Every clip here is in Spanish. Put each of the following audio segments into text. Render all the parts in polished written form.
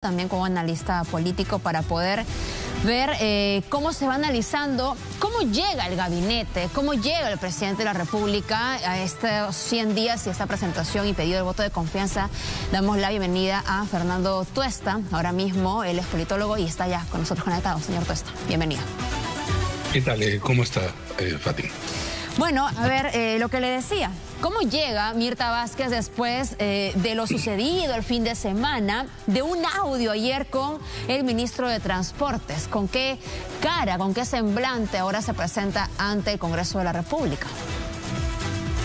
También como analista político para poder ver cómo se va analizando, cómo llega el gabinete, cómo llega el presidente de la República a estos 100 días y esta presentación y pedido de voto de confianza. Damos la bienvenida a Fernando Tuesta. Ahora mismo él es politólogo y está ya con nosotros conectado. Señor Tuesta, bienvenido. ¿Qué tal? ¿Cómo está, Fátima? Bueno, a ver, lo que le decía, ¿cómo llega Mirta Vázquez después de lo sucedido el fin de semana, de un audio ayer con el ministro de Transportes? ¿Con qué cara, con qué semblante ahora se presenta ante el Congreso de la República?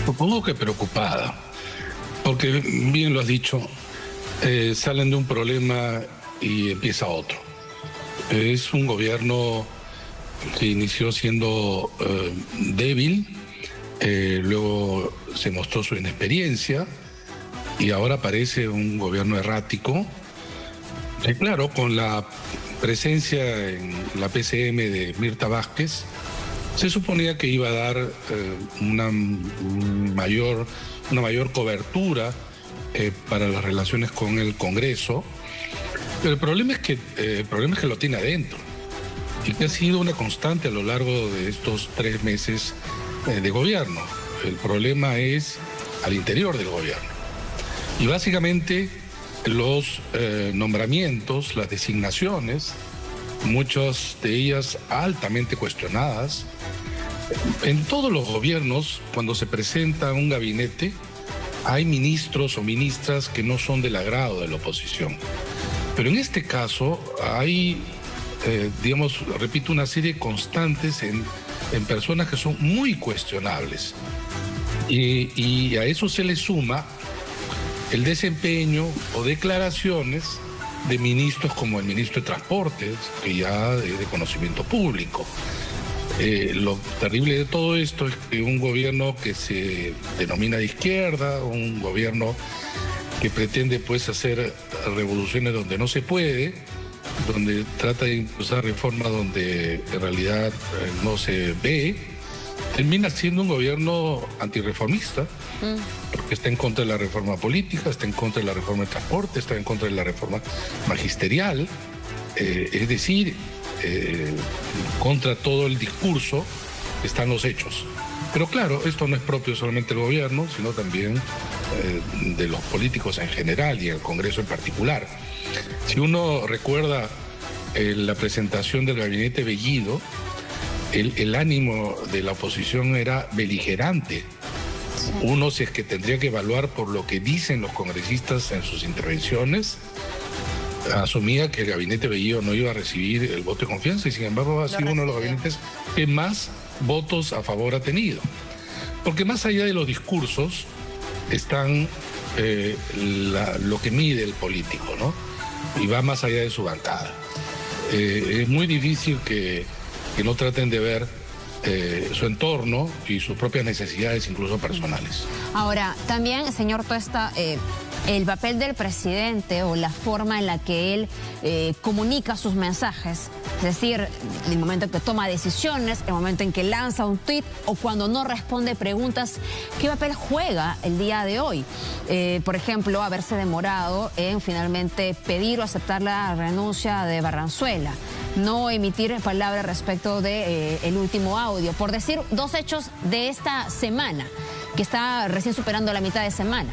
Supongo que preocupada, porque bien lo has dicho, salen de un problema y empieza otro. Es un gobierno que inició siendo débil, luego se mostró su inexperiencia y ahora parece un gobierno errático. Claro, con la presencia en la PCM de Mirta Vázquez, se suponía que iba a dar una mayor cobertura para las relaciones con el Congreso, pero el problema es que lo tiene adentro y que ha sido una constante a lo largo de estos 3 meses de gobierno. El problema es al interior del gobierno. Y básicamente los nombramientos, las designaciones, muchas de ellas altamente cuestionadas. En todos los gobiernos, cuando se presenta un gabinete, hay ministros o ministras que no son del agrado de la oposición. Pero en este caso hay, repito, una serie de constantes en personas que son muy cuestionables. Y a eso se le suma el desempeño o declaraciones de ministros como el ministro de Transportes, que ya es de conocimiento público. Lo terrible de todo esto es que un gobierno que se denomina de izquierda, un gobierno que pretende pues hacer revoluciones donde no se puede, donde trata de impulsar reformas donde en realidad no se ve, termina siendo un gobierno antirreformista, porque está en contra de la reforma política, está en contra de la reforma de transporte, está en contra de la reforma magisterial, es decir, contra todo el discurso están los hechos. Pero claro, esto no es propio solamente del gobierno, sino también de los políticos en general y el Congreso en particular. Si uno recuerda la presentación del gabinete Bellido, el ánimo de la oposición era beligerante. Sí. Uno, si es que tendría que evaluar por lo que dicen los congresistas en sus intervenciones, asumía que el gabinete Bellido no iba a recibir el voto de confianza y sin embargo ha sido uno de los gabinetes que más votos a favor ha tenido. Porque más allá de los discursos están lo que mide el político, ¿no? Y va más allá de su bancada. Es muy difícil que no traten de ver su entorno y sus propias necesidades, incluso personales. Ahora, también, señor Tuesta, el papel del presidente o la forma en la que él comunica sus mensajes, es decir, el momento en que toma decisiones, el momento en que lanza un tuit o cuando no responde preguntas, ¿qué papel juega el día de hoy? Por ejemplo, haberse demorado en finalmente pedir o aceptar la renuncia de Barranzuela, no emitir palabras respecto del último audio, por decir 2 hechos de esta semana, que está recién superando la mitad de semana.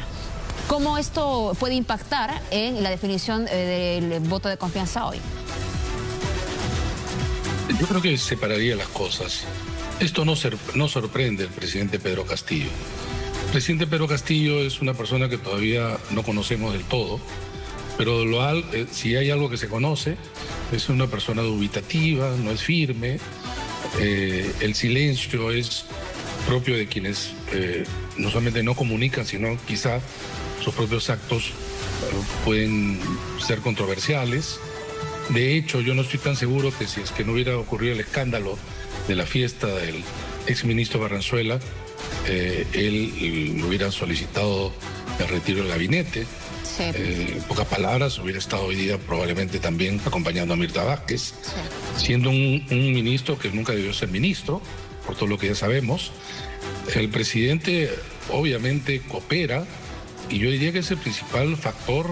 ¿Cómo esto puede impactar en la definición del voto de confianza hoy? Yo creo que separaría las cosas. Esto no sorprende al presidente Pedro Castillo. El presidente Pedro Castillo es una persona que todavía no conocemos del todo, pero si hay algo que se conoce, es una persona dubitativa, no es firme. El silencio es propio de quienes no solamente no comunican, sino quizá sus propios actos pueden ser controversiales. De hecho, yo no estoy tan seguro que si es que no hubiera ocurrido el escándalo de la fiesta del exministro Barranzuela, él le hubiera solicitado el retiro del gabinete. Sí. En pocas palabras, hubiera estado hoy día probablemente también acompañando a Mirta Vázquez, sí, siendo un ministro que nunca debió ser ministro, por todo lo que ya sabemos. El presidente obviamente coopera y yo diría que es el principal factor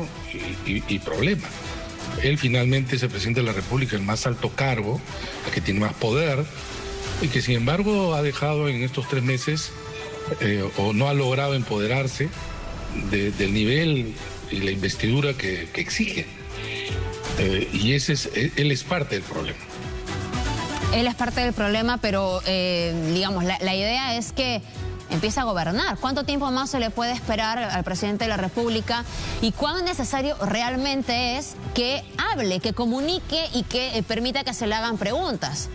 y problema. Él finalmente es el presidente de la República, el más alto cargo, el que tiene más poder, y que sin embargo ha dejado en estos 3 meses o no ha logrado empoderarse del nivel y la investidura que exige. Y él es parte del problema. Él es parte del problema, pero digamos, la idea es que empieza a gobernar. ¿Cuánto tiempo más se le puede esperar al presidente de la República? ¿Y cuán necesario realmente es que hable, que comunique y que permita que se le hagan preguntas?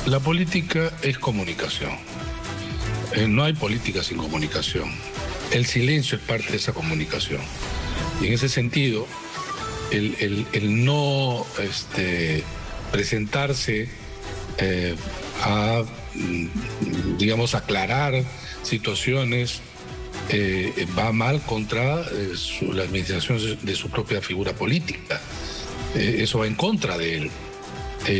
La política es comunicación. No hay política sin comunicación. El silencio es parte de esa comunicación. Y en ese sentido, el no presentarse a, digamos, aclarar situaciones va mal contra la administración de su propia figura política. Eso va en contra de él.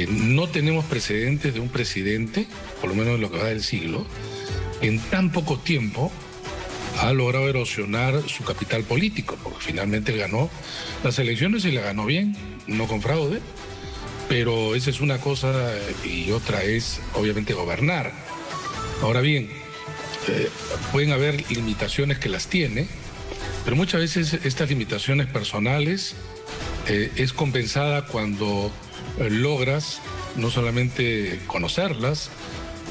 No tenemos precedentes de un presidente, por lo menos en lo que va del siglo, en tan poco tiempo ha logrado erosionar su capital político, porque finalmente ganó las elecciones y la ganó bien, no con fraude, pero esa es una cosa y otra es obviamente gobernar. Ahora bien, pueden haber limitaciones que las tiene, pero muchas veces estas limitaciones personales es compensada cuando logras no solamente conocerlas,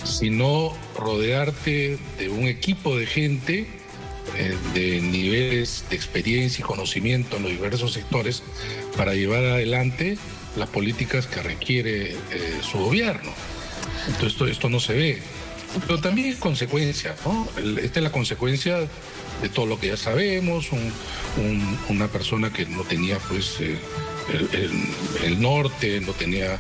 sino rodearte de un equipo de gente de niveles de experiencia y conocimiento en los diversos sectores para llevar adelante las políticas que requiere su gobierno. Entonces esto no se ve. Pero también es consecuencia, ¿no? Esta es la consecuencia de todo lo que ya sabemos, una persona que no tenía pues el norte, no tenía,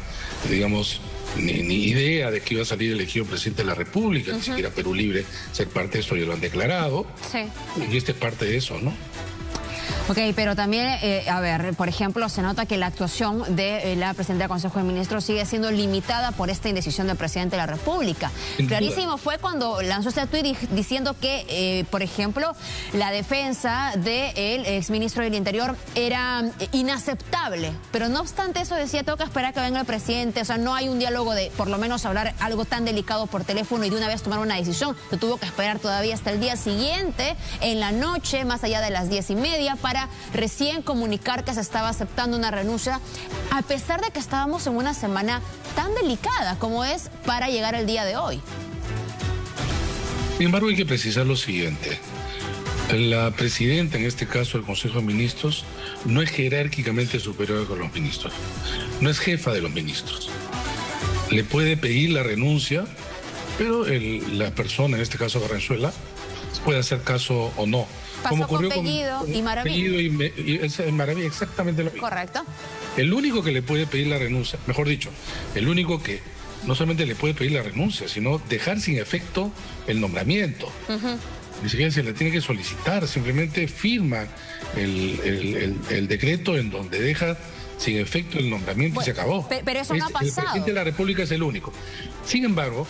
digamos, ni idea de que iba a salir elegido presidente de la República, ni siquiera Perú Libre ser parte de eso, ya lo han declarado. Sí. Y esta es parte de eso, ¿no? Ok, pero también, a ver, por ejemplo, se nota que la actuación de la presidenta del Consejo de Ministros sigue siendo limitada por esta indecisión del presidente de la República. Clarísimo fue cuando lanzó este tuit diciendo que, por ejemplo, la defensa del exministro del Interior era inaceptable. Pero no obstante eso decía, tengo que esperar a que venga el presidente. O sea, no hay un diálogo de, por lo menos, hablar algo tan delicado por teléfono y de una vez tomar una decisión. Se tuvo que esperar todavía hasta el día siguiente, en la noche, más allá de las 10:30, para recién comunicar que se estaba aceptando una renuncia, a pesar de que estábamos en una semana tan delicada como es para llegar al día de hoy. Sin embargo, hay que precisar lo siguiente. La presidenta, en este caso el Consejo de Ministros, no es jerárquicamente superior a los ministros. No es jefa de los ministros. Le puede pedir la renuncia, pero la persona, en este caso Barranzuela, puede hacer caso o no. Pasó como ocurrió con Bellido y Maraví. Y Maraví, exactamente lo mismo. Correcto. El único que le puede pedir la renuncia, mejor dicho, el único que no solamente le puede pedir la renuncia, sino dejar sin efecto el nombramiento. Ni siquiera se le tiene que solicitar, simplemente firma el decreto en donde deja sin efecto el nombramiento, bueno, y se acabó. Pero eso no ha pasado. El presidente de la República es el único. Sin embargo,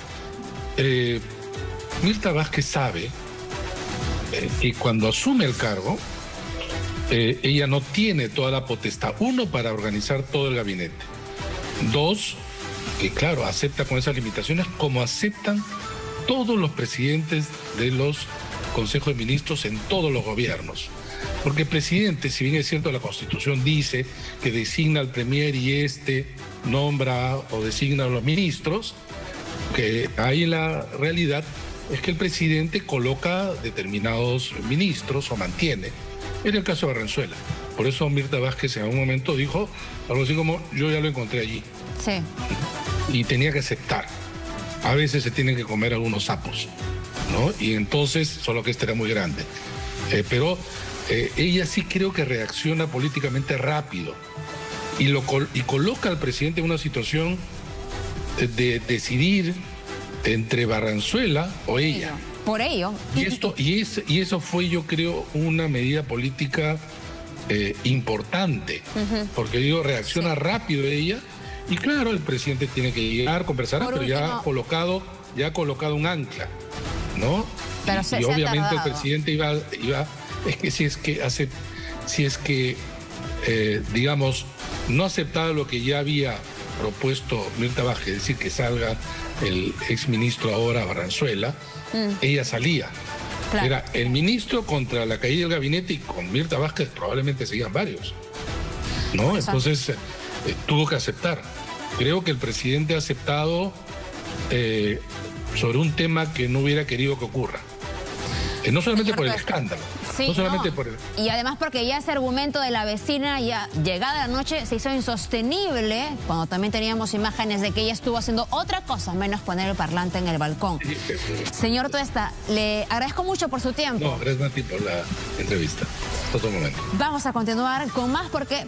Mirta Vázquez sabe y cuando asume el cargo, ella no tiene toda la potestad. 1, para organizar todo el gabinete. 2, que claro, acepta con esas limitaciones, como aceptan todos los presidentes de los consejos de ministros en todos los gobiernos. Porque el presidente, si bien es cierto, la Constitución dice que designa al premier y nombra o designa a los ministros, que ahí la realidad es que el presidente coloca determinados ministros o mantiene. Era el caso de Barranzuela. Por eso Mirta Vázquez en algún momento dijo algo así como, yo ya lo encontré allí. Sí. Y tenía que aceptar. A veces se tienen que comer algunos sapos, ¿no? Y entonces, solo que este era muy grande. Pero ella sí creo que reacciona políticamente rápido y coloca al presidente en una situación de decidir entre Barranzuela o ella. Por ello. Y eso fue, yo creo, una medida política importante, porque digo, reacciona rápido ella, y claro, el presidente tiene que llegar, conversar, pero ya ha colocado un ancla, ¿no? Pero y obviamente el presidente iba, es que si es que digamos, no aceptaba lo que ya había propuesto Mirta Vázquez, es decir, que salga el exministro ahora Barranzuela, ella salía. Claro. Era el ministro contra la caída del gabinete y con Mirta Vázquez probablemente seguían varios, ¿no? Entonces tuvo que aceptar. Creo que el presidente ha aceptado sobre un tema que no hubiera querido que ocurra. No solamente por el escándalo. Sí, no solamente por el... Y además porque ya ese argumento de la vecina, ya llegada la noche, se hizo insostenible, cuando también teníamos imágenes de que ella estuvo haciendo otra cosa, menos poner el parlante en el balcón. Sí, señor Tuesta, le agradezco mucho por su tiempo. No, gracias a ti por la entrevista. Hasta otro momento. Vamos a continuar con más porque...